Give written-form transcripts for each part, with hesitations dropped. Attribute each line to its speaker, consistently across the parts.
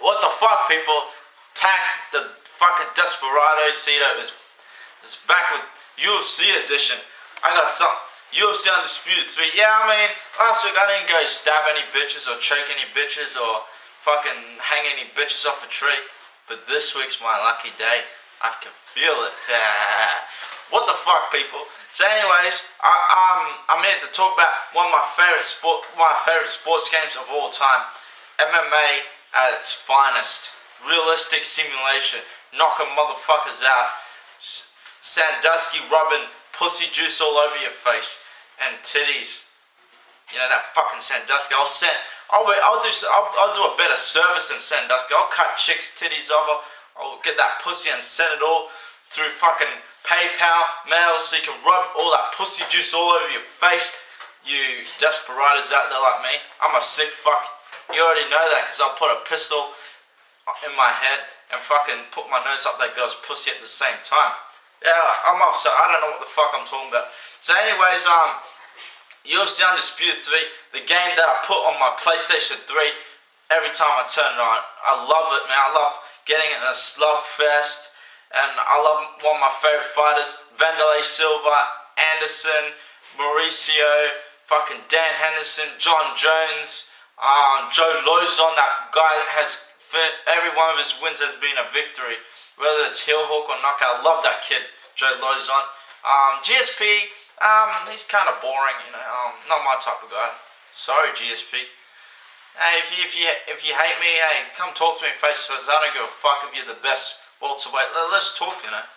Speaker 1: What the fuck, people? Tack the fucking Desperado Cito is back with UFC edition. I got some UFC Undisputed 3. Yeah, I mean, last week I didn't go stab any bitches or choke any bitches or fucking hang any bitches off a tree. But this week's my lucky day. I can feel it. What the fuck, people? So anyways, I'm here to talk about one of my favorite sports games of all time. MMA at its finest. Realistic simulation. Knocking motherfuckers out. Sandusky rubbing pussy juice all over your face. And titties. You know, that fucking Sandusky. I'll do a better service than Sandusky. I'll cut chicks' titties over. I'll get that pussy and send it all through fucking PayPal, mail, so you can rub all that pussy juice all over your face. You desperados out there like me. I'm a sick fuck. You already know that because I'll put a pistol in my head and fucking put my nose up that girl's pussy at the same time. Yeah, I'm upset. I don't know what the fuck I'm talking about. So anyways, UFC Undisputed 3, the game that I put on my PlayStation 3 every time I turn it on. I love it, man. I love getting in a slugfest. And I love one of my favorite fighters, Silva, Anderson, Mauricio, fucking Dan Henderson, John Jones, Joe Lozon. That guy has every one of his wins has been a victory, whether it's heel hook or knockout. I love that kid, Joe Lozon. GSP, he's kind of boring, you know. Not my type of guy. Sorry, GSP. Hey, if you hate me, hey, come talk to me face to face. I don't give a fuck if you're the best welterweight. Let's talk, you know.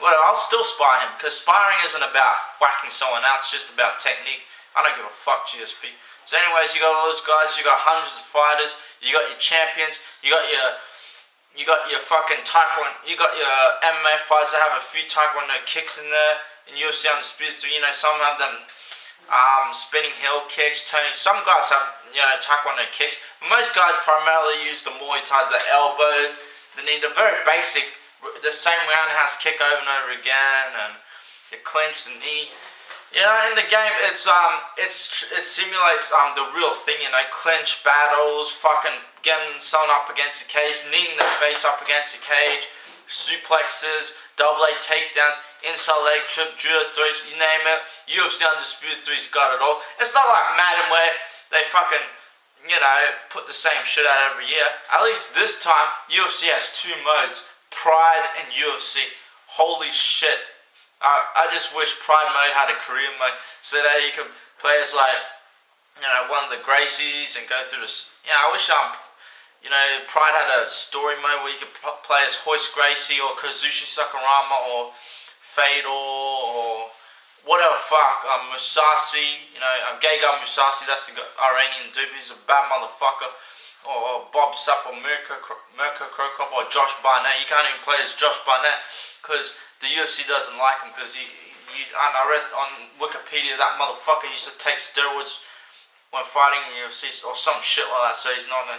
Speaker 1: Well, I'll still spar him, because sparring isn't about whacking someone out, it's just about technique. I don't give a fuck, GSP. So anyways, you got all those guys, you got hundreds of fighters, you got your champions, you got your fucking taekwondo, you got your MMA fighters that have a few taekwondo kicks in there. In UFC Undisputed 3, you know, some have them spinning heel kicks, turning. Some guys have, you know, taekwondo kicks. Most guys primarily use the Muay Thai, the elbow, the knee, the very basic, the same roundhouse kick over and over again, and the clinch, the knee. You know, in the game, it simulates the real thing. You know, clinch battles, fucking getting someone up against the cage, kneeing their face up against the cage, suplexes, double leg takedowns, inside leg trip, judo throws, you name it. UFC Undisputed 3's got it all. It's not like Madden where they fucking, you know, put the same shit out every year. At least this time, UFC has two modes, Pride and UFC. Holy shit. I just wish Pride mode had a career mode so that you could play as, like, you know, one of the Gracies and go through this. You know, I wish you know, Pride had a story mode where you could play as Hoist Gracie or Kazushi Sakurama or Fedor or whatever fuck, Musashi, you know, Gegard Mousasi, that's the Iranian dude, he's a bad motherfucker, or Bob Sapp or Mirko Krokop or Josh Barnett. You can't even play as Josh Barnett because the UFC doesn't like him because and I read on Wikipedia that motherfucker used to take steroids when fighting in UFC or some shit like that, so he's not in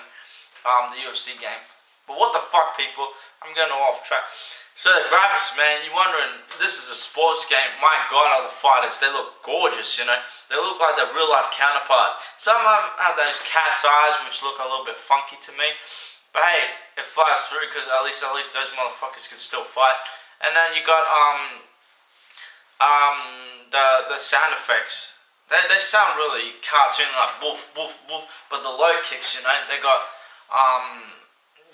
Speaker 1: the UFC game. But what the fuck, people, I'm going off track. So the graphics, man, you're wondering, this is a sports game. My God, are the fighters, they look gorgeous, you know. They look like their real life counterparts. Some of them have those cat's eyes, which look a little bit funky to me. But hey, it flies through because at least those motherfuckers can still fight. And then you got the sound effects. They sound really cartoon, like boof, boof, boof. But the low kicks, you know, they got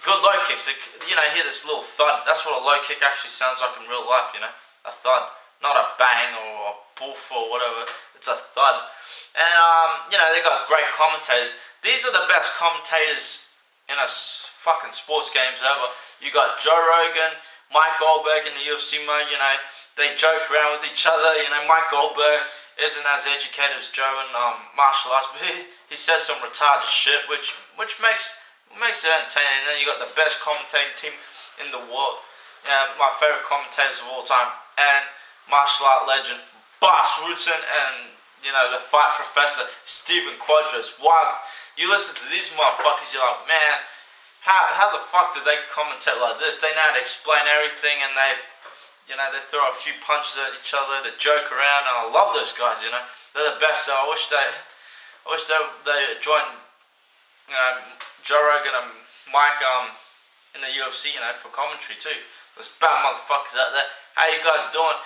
Speaker 1: good low kicks. They, you know, hear this little thud. That's what a low kick actually sounds like in real life, you know. A thud, not a bang or a boof or whatever. It's a thud. And you know, they got great commentators. These are the best commentators in a fucking sports games ever. You got Joe Rogan, Mike Goldberg in the UFC mode. You know, they joke around with each other. You know, Mike Goldberg isn't as educated as Joe in martial arts, but he says some retarded shit, which makes it entertaining. And then you got the best commentating team in the world. My favorite commentators of all time, and martial art legend Bas Rutten, and you know, the fight professor Stephen Quadras. Wow, you listen to these motherfuckers, you're like, man, how the fuck did they commentate like this? They know how to explain everything, and they throw a few punches at each other, they joke around, and I love those guys. You know, they're the best. So I wish they joined, you know, Joe Rogan and Mike in the UFC, you know, for commentary too. Those bad motherfuckers out there. How you guys doing?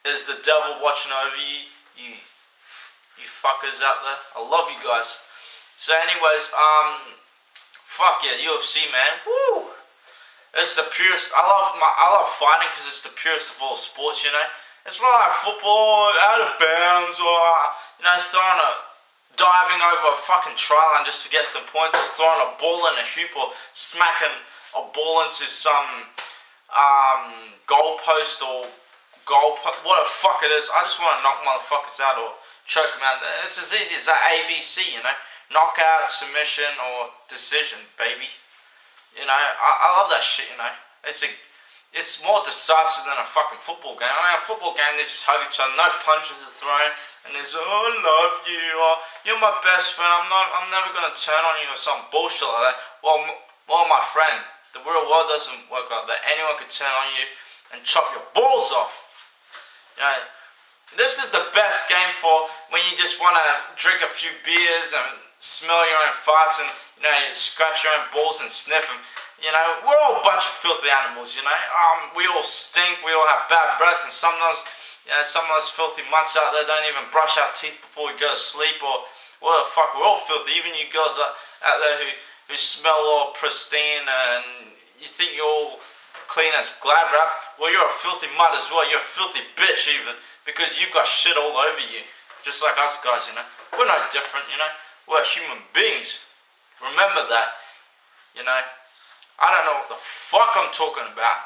Speaker 1: Is the devil watching over you? You fuckers out there. I love you guys. So anyways, fuck yeah, UFC, man. Woo! It's the purest. I love fighting because it's the purest of all sports, you know. It's not like football, out of bounds, or you know, diving over a fucking try line just to get some points, or throwing a ball in a hoop, or smacking a ball into some goalpost or what the fuck it is. I just want to knock motherfuckers out or choke them out. It's as easy as that ABC, you know. Knockout, submission, or decision, baby. You know, I love that shit, you know. It's more decisive than a fucking football game. I mean, a football game, they just hug each other, no punches are thrown, and there's, oh, I love you, or you're my best friend, I'm never gonna turn on you, or some bullshit like that. Well, my friend, the real world doesn't work like that. Anyone could turn on you and chop your balls off. You know, this is the best game for when you just want to drink a few beers and smell your own farts and, you know, scratch your own balls and sniff them. You know, we're all a bunch of filthy animals, you know. We all stink, we all have bad breath, and sometimes, you know, some of us filthy mutts out there don't even brush our teeth before we go to sleep, or what the fuck, we're all filthy. Even you girls out there who smell all pristine and you think you're all clean as glad wrap, well, you're a filthy mutt as well. You're a filthy bitch even, because you've got shit all over you, just like us guys, you know. We're no different, you know. We're human beings. Remember that, you know. I don't know what the fuck I'm talking about.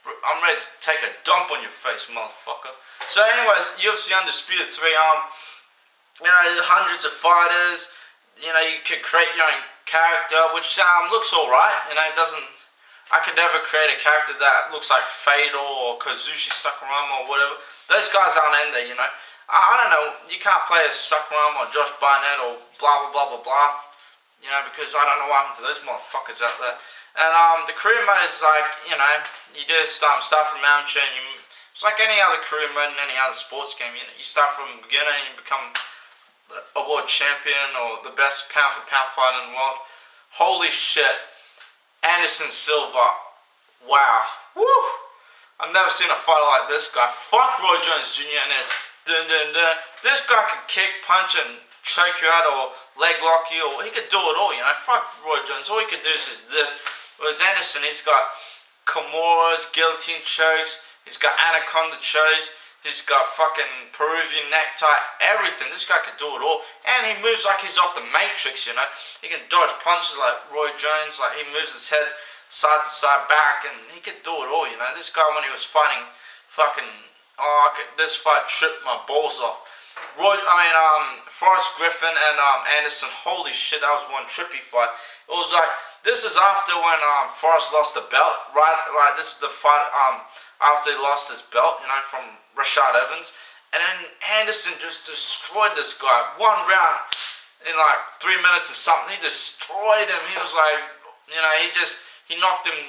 Speaker 1: I'm ready to take a dump on your face, motherfucker. So anyways, UFC Undisputed 3, you know, hundreds of fighters, you know, you could create your own character, which looks alright, you know. It doesn't, I could never create a character that looks like Fedor or Kazushi Sakurama or whatever. Those guys aren't in there, you know. I don't know, you can't play as Sakurama or Josh Barnett or blah blah blah blah blah, you know, because I don't know what happened to those motherfuckers out there. And the career mode is like, you know, you do start from amateur, and it's like any other career mode in any other sports game. You know, you start from the beginner and you become a world champion or the best pound for pound fighter in the world. Holy shit, Anderson Silva, wow, woo! I've never seen a fighter like this guy. Fuck Roy Jones Jr. and his dun dun dun. This guy can kick, punch, and choke you out, or leg lock you, or he could do it all, you know. Fuck Roy Jones. All he could do is just this. Whereas Anderson, he's got Kimuras, guillotine chokes, he's got anaconda chokes, he's got fucking Peruvian necktie, everything. This guy can do it all. And he moves like he's off the Matrix, you know. He can dodge punches like Roy Jones, like he moves his head side to side back, and he could do it all, you know. This guy, when he was fighting fucking, this fight tripped my balls off. Forrest Griffin and Anderson, holy shit, that was one trippy fight. It was like, this is after when Forrest lost the belt, right? Like, this is the fight after he lost his belt, you know, from Rashad Evans. And then Anderson just destroyed this guy. One round in like 3 minutes or something, he destroyed him. He was like, you know, he knocked him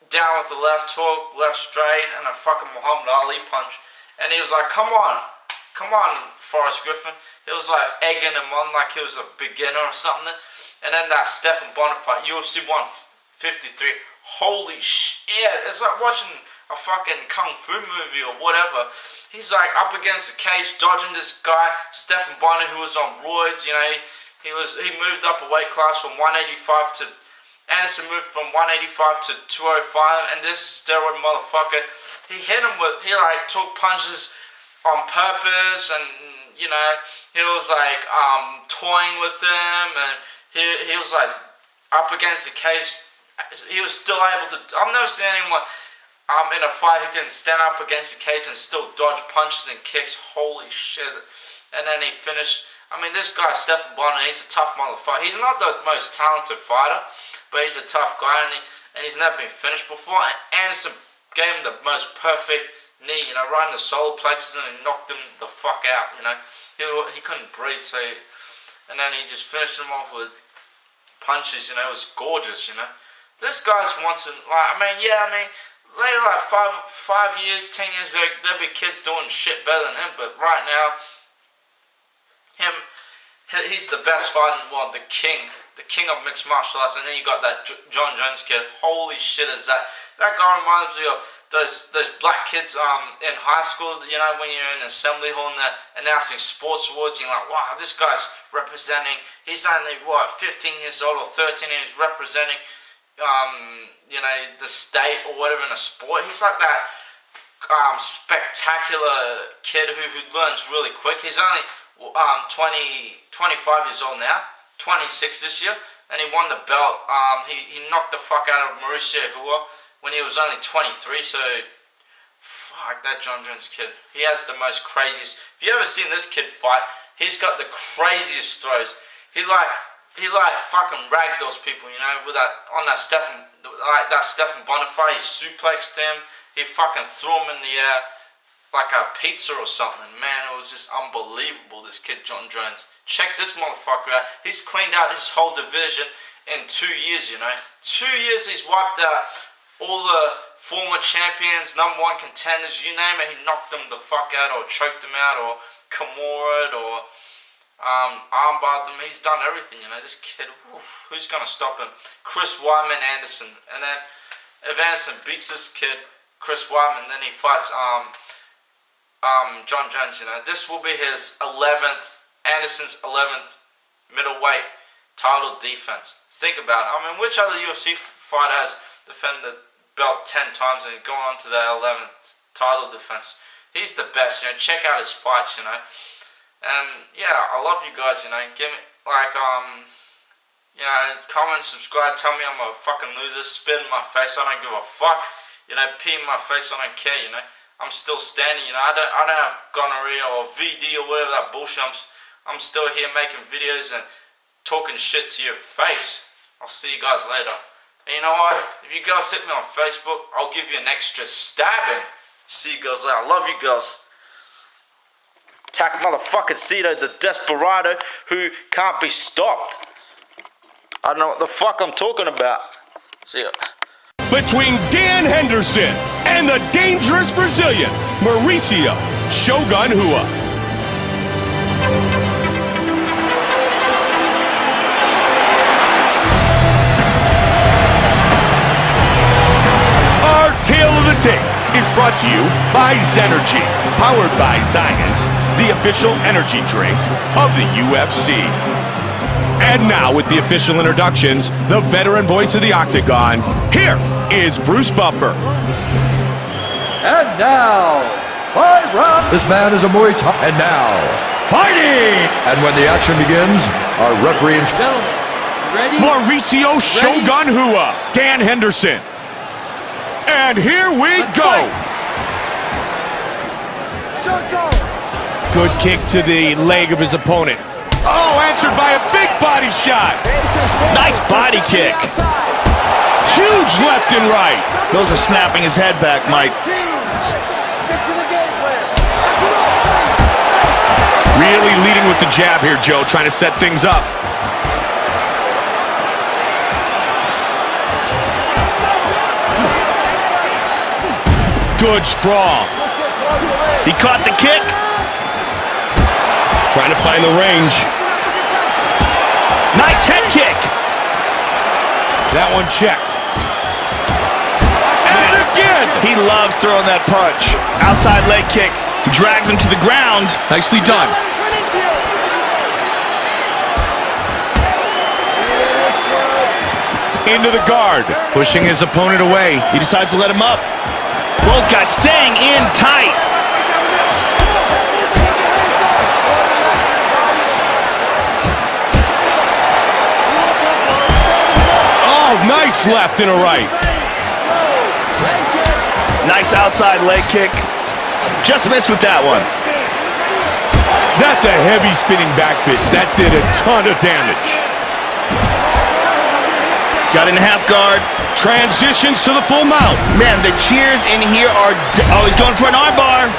Speaker 1: down with the left hook, left straight, and a fucking Muhammad Ali punch. And he was like, come on, Forrest Griffin. He was like egging him on like he was a beginner or something. And then that Stephen Bonner fight, UFC 153. Holy shit, it's like watching a fucking kung fu movie or whatever. He's like up against the cage, dodging this guy, Stephen Bonner, who was on roids. You know, he moved up a weight class from 185 to. Anderson moved from 185 to 205, and this steroid motherfucker, he like took punches on purpose, and you know, he was like toying with them, and he was like up against the cage. He was still able to. I've never seen anyone in a fight who can stand up against the cage and still dodge punches and kicks. Holy shit! And then he finished. I mean, this guy Stephen Bonner, he's a tough motherfucker. He's not the most talented fighter, but he's a tough guy, and he's never been finished before. And Anderson gave him the most perfect knee, you know, right in the solar plexus, and he knocked him the fuck out, you know. He couldn't breathe, and then he just finished him off with punches, you know. It was gorgeous, you know. This guy's once in, like, later, like 5 years, 10 years, there'll be kids doing shit better than him, but right now, he's the best fighter in the world, the king of mixed martial arts. And then you got that John Jones kid. Holy shit, is that guy reminds me of those black kids in high school, you know, when you're in an assembly hall and they're announcing sports awards. You're like, wow, this guy's representing, he's only 15 years old or 13, and he's representing you know, the state or whatever in a sport. He's like that spectacular kid who learns really quick. He's only 25 years old now, 26 this year, and he won the belt. He knocked the fuck out of Mauricio Hua when he was only 23, so fuck that John Jones kid. He has the most craziest. If you ever seen this kid fight, he's got the craziest throws. He like fucking ragdolls people, you know, with that Stephen Bonner fight. He suplexed him, he fucking threw him in the air like a pizza or something. Man, it was just unbelievable, this kid John Jones. Check this motherfucker out. He's cleaned out his whole division in 2 years, you know. 2 years he's wiped out all the former champions, #1 contenders, you name it. He knocked them the fuck out, or choked them out, or Kimura'd, or armbarred them. He's done everything, you know. This kid, who's gonna stop him? Chris Weidman, Anderson. And then if Anderson beats this kid, Chris Weidman, then he fights John Jones, you know. This will be his 11th, Anderson's 11th middleweight title defense. Think about it. I mean, which other UFC fighter has defended the belt 10 times and gone on to their 11th title defense? He's the best, you know. Check out his fights, you know. And yeah, I love you guys, you know. Give me, like, you know, comment, subscribe, tell me I'm a fucking loser, spit in my face, I don't give a fuck. You know, pee in my face, I don't care, you know. I'm still standing, you know. I don't have gonorrhea or VD or whatever that bullshit. I'm still here making videos and talking shit to your face. I'll see you guys later. And you know what? If you guys hit me on Facebook, I'll give you an extra stabbing. See you guys later. I love you guys. Attack motherfucking Cito, the desperado who can't be stopped. I don't know what the fuck I'm talking about. See ya.
Speaker 2: Between Dan Henderson and the dangerous Brazilian, Mauricio Shogun Hua. Our Tale of the Tape is brought to you by Zenergy, powered by Zion's, the official energy drink of the UFC. And now, with the official introductions, the veteran voice of the Octagon, here is Bruce Buffer.
Speaker 3: And now, 5 rounds. This man is a Muay Thai. And now, fighting! And when the action begins, our referee and
Speaker 2: ready? Mauricio Shogun Hua, Dan Henderson. And here we go. Good kick to the leg of his opponent. Oh, answered by a big body shot. Nice body kick. Huge left and right.
Speaker 4: Those are snapping his head back, Mike.
Speaker 2: Really leading with the jab here, Joe, trying to set things up. good sprawl.
Speaker 4: He caught the kick.
Speaker 2: Trying to find the range.
Speaker 4: Nice head kick.
Speaker 2: That one checked. And again!
Speaker 4: He loves throwing that punch. Outside leg kick. He drags him to the ground.
Speaker 2: Nicely done. Into the guard. Pushing his opponent away.
Speaker 4: He decides to let him up. Both guys staying in tight.
Speaker 2: Oh, nice left and a right.
Speaker 4: Nice outside leg kick. Just missed with that one.
Speaker 2: That's a heavy spinning back fist. That did a ton of damage.
Speaker 4: Got in half guard.
Speaker 2: Transitions to the full mount.
Speaker 4: Man, the cheers in here are... Oh, he's going for an arm bar.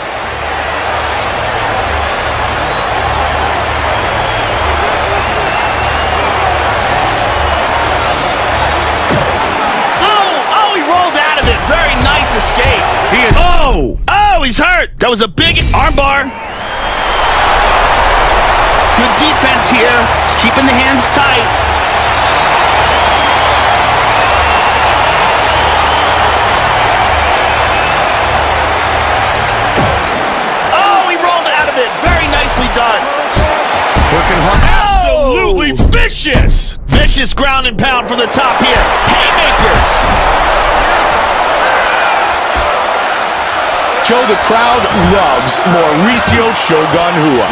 Speaker 4: Oh, he rolled out of it. Very nice escape. Oh, he's hurt. That was a big arm bar. Good defense here. He's keeping the hands tight. Very nicely done.
Speaker 2: Working hard. Absolutely vicious.
Speaker 4: Vicious ground and pound from the top here. Haymakers.
Speaker 2: Joe, the crowd loves Mauricio Shogun Rua.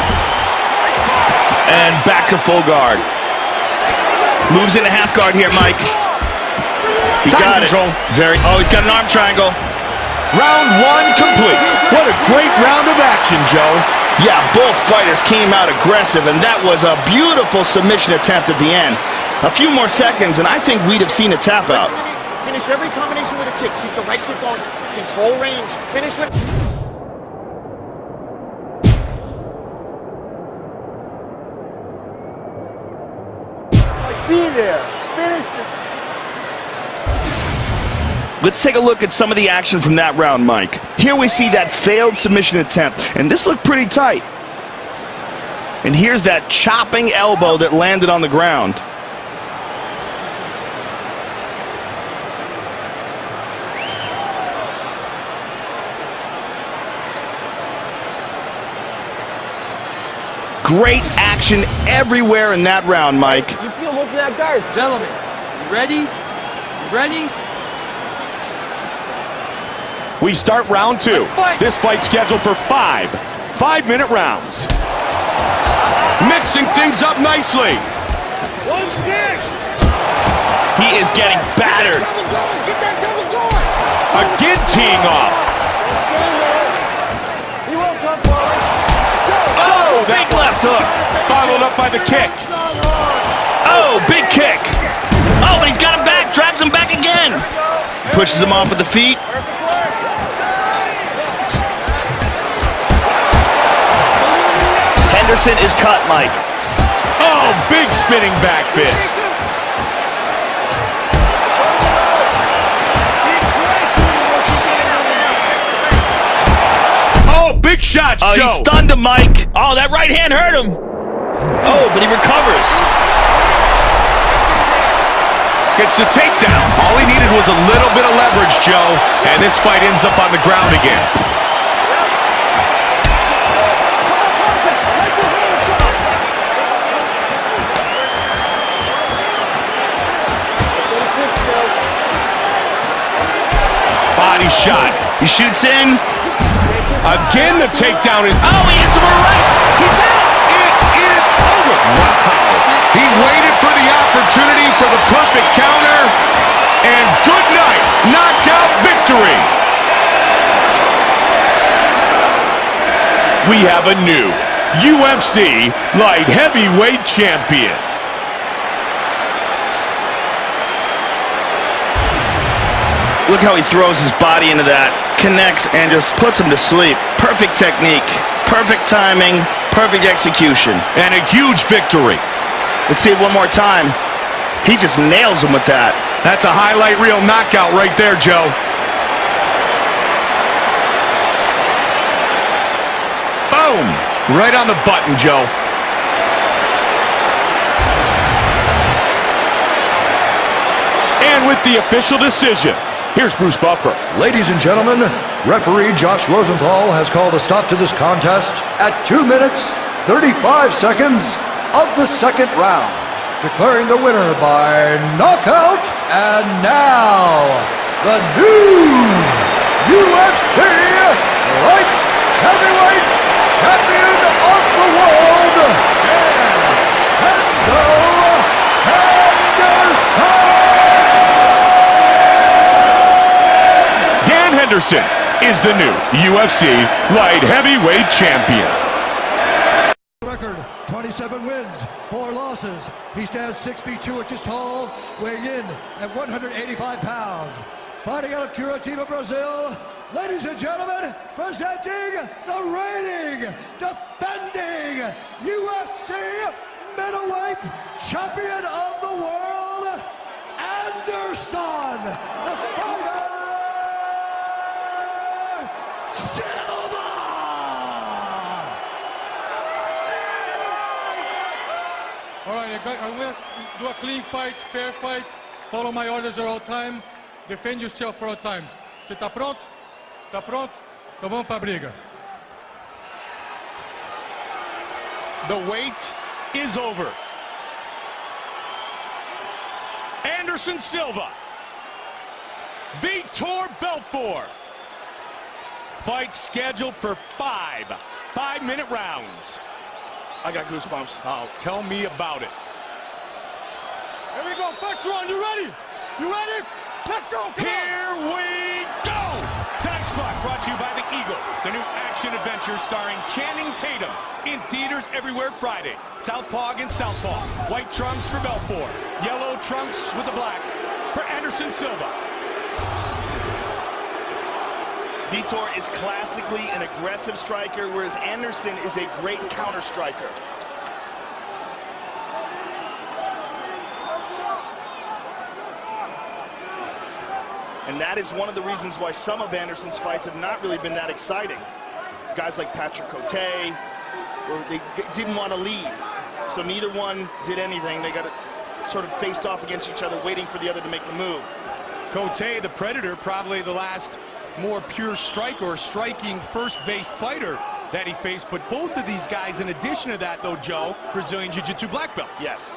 Speaker 4: And back to full guard. Moves into half guard here, Mike. He got
Speaker 2: control.
Speaker 4: He's got an arm triangle.
Speaker 2: Round one complete. What a great round of action, Joe.
Speaker 4: Yeah, both fighters came out aggressive, and that was a beautiful submission attempt at the end. A few more seconds, and I think we'd have seen a tap out.
Speaker 5: Finish every combination with a kick. Keep the right kick going. Control range. Finish with... Be there. Finish it.
Speaker 4: Let's take a look at some of the action from that round, Mike. Here we see that failed submission attempt, and this looked pretty tight. And here's that chopping elbow that landed on the ground. Great action everywhere in that round, Mike.
Speaker 5: You feel looking at guard.
Speaker 6: Gentlemen, you ready? You ready?
Speaker 2: We start round two. This fight's scheduled for 5 5-minute rounds. Mixing things up nicely.
Speaker 5: 1-6.
Speaker 4: He is getting battered.
Speaker 5: Get that double going.
Speaker 2: Again teeing off.
Speaker 5: He won't come forward.
Speaker 4: Oh, big left hook.
Speaker 2: Followed up by the kick.
Speaker 4: Oh, big kick. Oh, but he's got him back. Drives him back again. Pushes him off with the feet. Henderson is cut, Mike.
Speaker 2: Oh, big spinning back fist. Oh, big shots,
Speaker 4: Oh,
Speaker 2: Joe.
Speaker 4: he stunned him, Mike. Oh, that right hand hurt him. Oh, but he recovers.
Speaker 2: Gets the takedown. All he needed was a little bit of leverage, Joe. And this fight ends up on the ground again. Body shot.
Speaker 4: He shoots in.
Speaker 2: Again, the takedown is...
Speaker 4: Oh, he hits him right. He's out.
Speaker 2: It is over. Wow. He waited for the opportunity for the perfect counter. And good night. Knockout victory. We have a new UFC light heavyweight champion.
Speaker 4: Look how he throws his body into that, connects, and just puts him to sleep. Perfect technique, perfect timing, perfect execution.
Speaker 2: And a huge victory.
Speaker 4: Let's see it one more time. He just nails him with that.
Speaker 2: That's a highlight reel knockout right there, Joe. Right on the button, Joe. And with the official decision, here's Bruce Buffer.
Speaker 3: Ladies and gentlemen, referee Josh Rosenthal has called a stop to this contest at 2 minutes, 35 seconds of the second round, declaring the winner by knockout, and now, the new UFC Light Heavyweight Champion of the World,
Speaker 2: Dan Henderson is the new UFC Light Heavyweight Champion.
Speaker 3: Record, 27 wins, 4 losses. He stands 6 feet 2 inches tall, weighing in at 185 pounds. Fighting out of Curitiba, Brazil, ladies and gentlemen, presenting the reigning, defending UFC middleweight champion of the world, Anderson, the Spider Silva!
Speaker 7: All right, I'm going to do a clean fight, fair fight. Follow my orders at all time. Defend yourself for all times. Você tá pronto? Tá pronto? Então vamos pra briga.
Speaker 2: The wait is over. Anderson Silva, Vitor Belfort. Fight scheduled for 5-minute rounds.
Speaker 4: I got goosebumps.
Speaker 2: Oh, tell me about it.
Speaker 7: Here we go, first round, you ready? You ready? Let's go, come
Speaker 2: Here we go! Time Squad brought to you by The Eagle, the new action adventure starring Channing Tatum. In theaters everywhere Friday. Southpaw against Southpaw. White trunks for Belfort. Yellow trunks with the black for Anderson Silva.
Speaker 4: Vitor is classically an aggressive striker, whereas Anderson is a great counter striker. And that is one of the reasons why some of Anderson's fights have not really been that exciting. Guys like Patrick Cote, where they didn't want to lead. So neither one did anything. They got sort of faced off against each other, waiting for the other to make the move.
Speaker 2: Cote, the Predator, probably the last more pure striker or striking first-based fighter that he faced. But both of these guys, in addition to that, though, Joe, Brazilian Jiu-Jitsu black belts.
Speaker 4: Yes.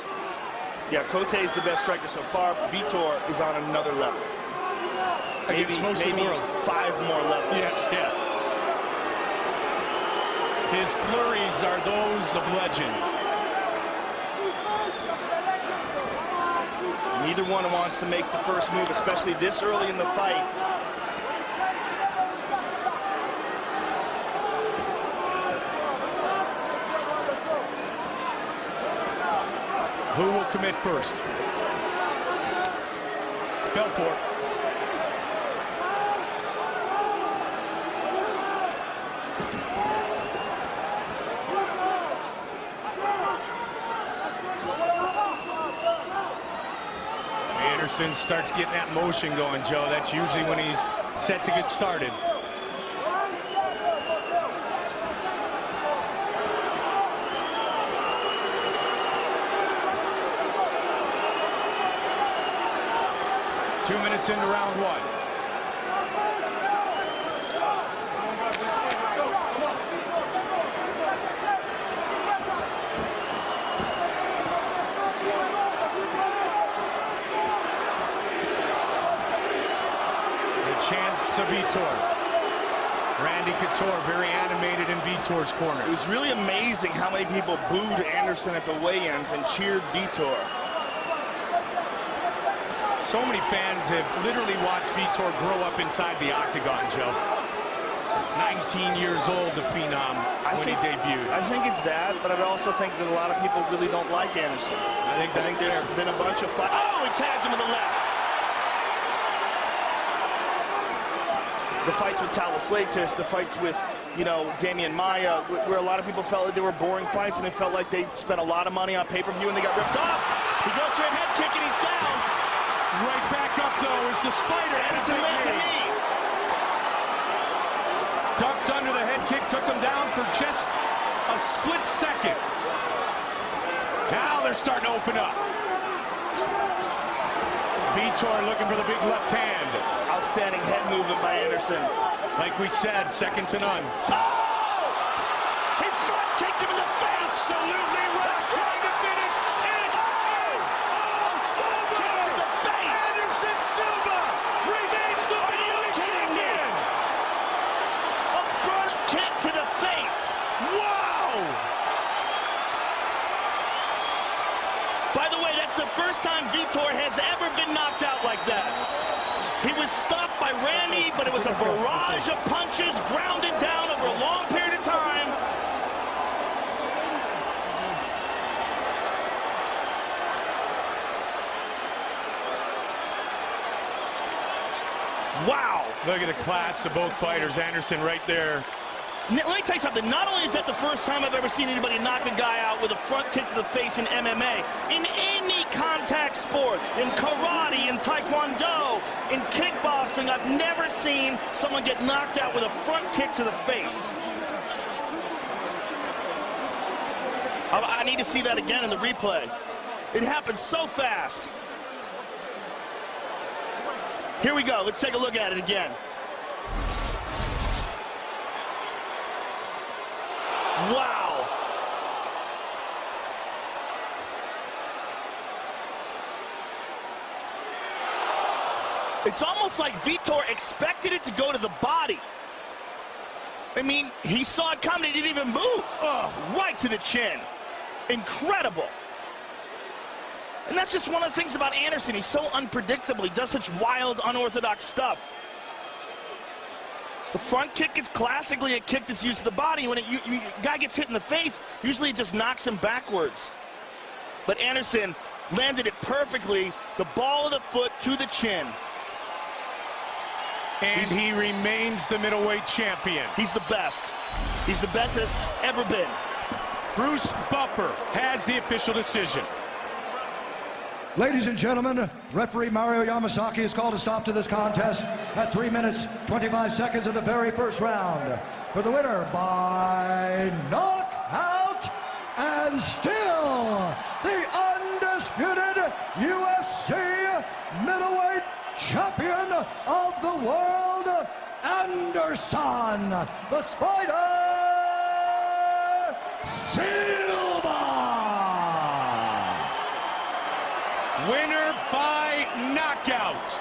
Speaker 4: Yeah, Cote is the best striker so far. Vitor is on another level. Maybe
Speaker 2: most of the world.
Speaker 4: 5 more levels.
Speaker 2: Yeah. His flurries are those of legend.
Speaker 4: Neither one wants to make the first move, especially this early in the fight.
Speaker 2: Who will commit first? It's Belfort. Anderson starts getting that motion going, Joe. That's usually when he's set to get started. Two minutes into round one. Chance of Vitor. Randy Couture very animated in Vitor's corner.
Speaker 4: It was really amazing how many people booed Anderson at the weigh-ins and cheered Vitor.
Speaker 2: So many fans have literally watched Vitor grow up inside the octagon, Joe. 19 years old, the phenom, when he debuted.
Speaker 4: I think it's that, but I also think that a lot of people really don't like Anderson.
Speaker 2: I think
Speaker 4: there's been a bunch of fights. Oh, he tagged him with the left. The fights with Talis Latis, the fights with, Damian Maia, where a lot of people felt like they were boring fights and they felt like they spent a lot of money on pay-per-view and they got ripped off. He goes for a head kick and he's down.
Speaker 2: Right back up, though, is the Spider.
Speaker 4: Anderson lands a knee.
Speaker 2: Ducked under the head kick, took him down for just a a split second. Now they're starting to open up. Vitor looking for the big left hand.
Speaker 4: Outstanding head movement by Anderson.
Speaker 2: Like we said, second to none.
Speaker 4: Oh! He front kicked him in the face.
Speaker 2: Absolutely right. Trying to finish. It is over.
Speaker 4: Kick to the face.
Speaker 2: Anderson Silva remains the middleweight champion.
Speaker 4: A front kick to the face.
Speaker 2: Wow.
Speaker 4: By the way, that's the first time Vitor has ever been knocked out like that. He was stopped by Randy, but it was a barrage of punches, grounded down over a long period of time. Wow.
Speaker 2: Look at the class of both fighters. Anderson right there.
Speaker 4: Let me tell you something. Not only is that the first time I've ever seen anybody knock a guy out with a front kick to the face in MMA, in any contact sport, in karate, in taekwondo, in kickboxing, I've never seen someone get knocked out with a front kick to the face. I need to see that again in the replay. It happened so fast. Here we go. Let's take a look at it again. Wow. It's almost like Vitor expected it to go to the body. I mean, he saw it coming, he didn't even move. Oh, right to the chin. Incredible. And that's just one of the things about Anderson. He's so unpredictable. He does such wild, unorthodox stuff. The front kick is classically a kick that's used to the body. When a guy gets hit in the face, usually it just knocks him backwards. But Anderson landed it perfectly, the ball of the foot to the chin.
Speaker 2: And he remains the middleweight champion.
Speaker 4: He's the best. He's the best that's ever been.
Speaker 2: Bruce Buffer has the official decision.
Speaker 3: Ladies and gentlemen, referee Mario Yamasaki has called a stop to this contest at 3 minutes, 25 seconds of the very first round. For the winner by knockout and still the undisputed UFC middleweight champion of the world, Anderson, the Spider Silva.
Speaker 2: Winner by knockout.